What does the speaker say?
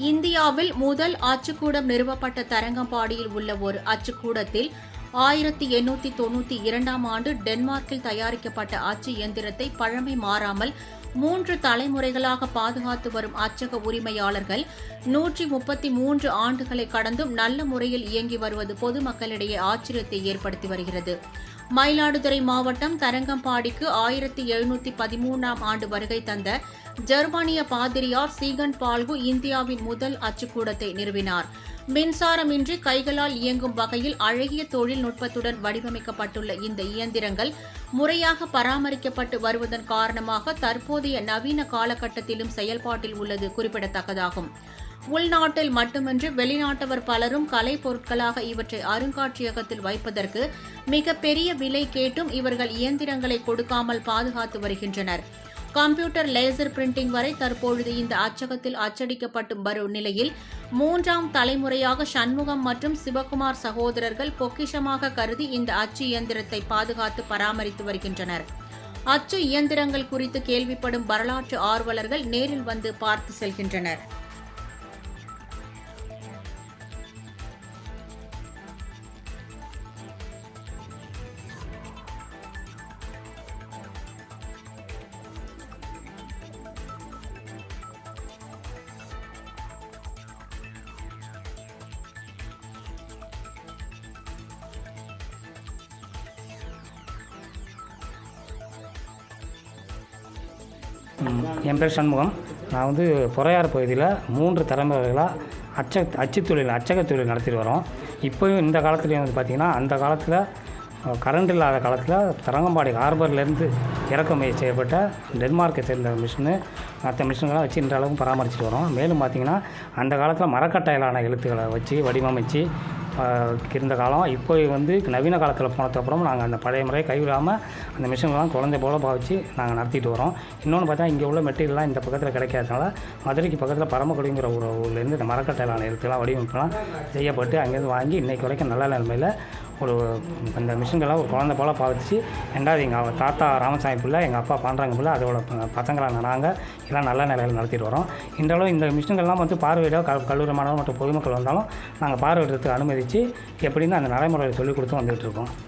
இந்தியாவில் முதல் அச்சுக்கூடம் நிறுவப்பட்ட தரங்கம்பாடியில் உள்ள ஒரு அச்சுக்கூடத்தில் 1892ஆம் ஆண்டு டென்மார்க்கில் தயாரிக்கப்பட்ட அச்சு இயந்திரத்தை பழமை மாறாமல் 3 தலைமுறைகளாக பாதுகாத்து வரும் அச்சக உரிமையாளர்கள் 133 ஆண்டுகளை கடந்தும் நல்ல முறையில் இயங்கி வருவது பொதுமக்களிடையே ஆச்சரியத்தை ஏற்படுத்தி வருகிறது. மயிலாடுதுறை மாவட்டம் தரங்கம்பாடிக்கு 1713ஆம் ஆண்டு வருகை தந்த ஜெர்மானிய பாதிரியார் சீகன் பால்கு இந்தியாவின் முதல் அச்சுக்கூடத்தை நிறுவினார். மின்சாரமின்றி கைகளால் இயங்கும் வகையில் அழகிய தொழில்நுட்பத்துடன் வடிவமைக்கப்பட்டுள்ள இந்த இயந்திரங்கள் முறையாக பராமரிக்கப்பட்டு வருவதன் காரணமாக தற்போதைய நவீன காலகட்டத்திலும் செயல்பாட்டில் உள்ளது குறிப்பிடத்தக்கதாகும். உள்நாட்டில் மட்டுமின்றி வெளிநாட்டவர் பலரும் கலை பொருட்களாக இவற்றை அருங்காட்சியகத்தில் வைப்பதற்கு மிகப்பெரிய விலை கேட்டும் இவர்கள் இயந்திரங்களை கொடுக்காமல் பாதுகாத்து வருகின்றனர். கம்ப்யூட்டர் லேசர் பிரிண்டிங் வரை தற்பொழுது இந்த அச்சகத்தில் அச்சடிக்கப்பட்டு வரும் நிலையில் 3ஆம் தலைமுறையாக சண்முகம் மற்றும் சிவகுமார் சகோதரர்கள் பொக்கிஷமாக கருதி இந்த அச்சு இயந்திரத்தை பாதுகாத்து பராமரித்து வருகின்றனர். அச்சு இயந்திரங்கள் குறித்து கேள்விப்படும் வரலாற்று ஆர்வலர்கள் நேரில் வந்து பார்த்து செல்கின்றனர். என் பேர் சண்முகம். நான் பொறையார் பகுதியில் 3 தலைமுறைகளாக அச்சக தொழில் நடத்திட்டு வரோம். இப்போயும் இந்த காலத்துலேயும் பார்த்திங்கன்னா, அந்த காலத்தில் கரண்ட் இல்லாத காலத்தில் தரங்கம்பாடி ஹார்பர்லேருந்து இறக்குமதி செய்யப்பட்ட டென்மார்க்கை சேர்ந்த மற்ற மிஷின்களாம் வச்சு இன்ற அளவுக்கு பராமரிச்சுட்டு வரோம். மேலும் பார்த்திங்கன்னா, அந்த காலத்தில் மரக்கட்டையிலான எழுத்துக்களை வச்சு வடிவமைச்சு இருந்த காலம். இப்போ நவீன காலத்தில் போனதுக்கப்புறம் நாங்கள் அந்த பழைய முறையை கைவிடாமல் அந்த மிஷின்கள்லாம் குழந்தை போல பாவிச்சு நாங்கள் நடத்திட்டு வரோம். இன்னொன்று பார்த்தா, இங்கே உள்ள மெட்டீரியல்லாம் இந்த பக்கத்தில் கிடைக்காதனால மதுரைக்கு பக்கத்தில் பரமக்குடிங்கிற ஒரு ஊர்லேருந்து இந்த மரக்கட்டையிலான எழுத்துக்கெல்லாம் வடிவமைப்பெல்லாம் செய்யப்பட்டு அங்கேருந்து வாங்கி இன்றைக்கு வரைக்கும் நல்ல நிலைமையில் அந்த மிஷின்கள்லாம் ஒரு குழந்தை போல் பாவிச்சு, ரெண்டாவது எங்கள் தாத்தா ராமசாமி பிள்ளை, எங்கள் அப்பா பாண்டறாங்க பிள்ளை, அதோட பசங்களாக நாங்கள் எல்லாம் நல்ல நிலையில் நடத்திட்டு வரோம். இன்றளவு இந்த மிஷின்கள்லாம் பார்வையிட கல்லூரி மாணவர்கள் மற்றும் பொதுமக்கள் வந்தாலும் நாங்கள் பார்வையிடறதுக்கு அனுமதித்து எப்படின்னு அந்த நடைமுறையை சொல்லிக் கொடுத்து வந்துகிட்டு இருக்கோம்.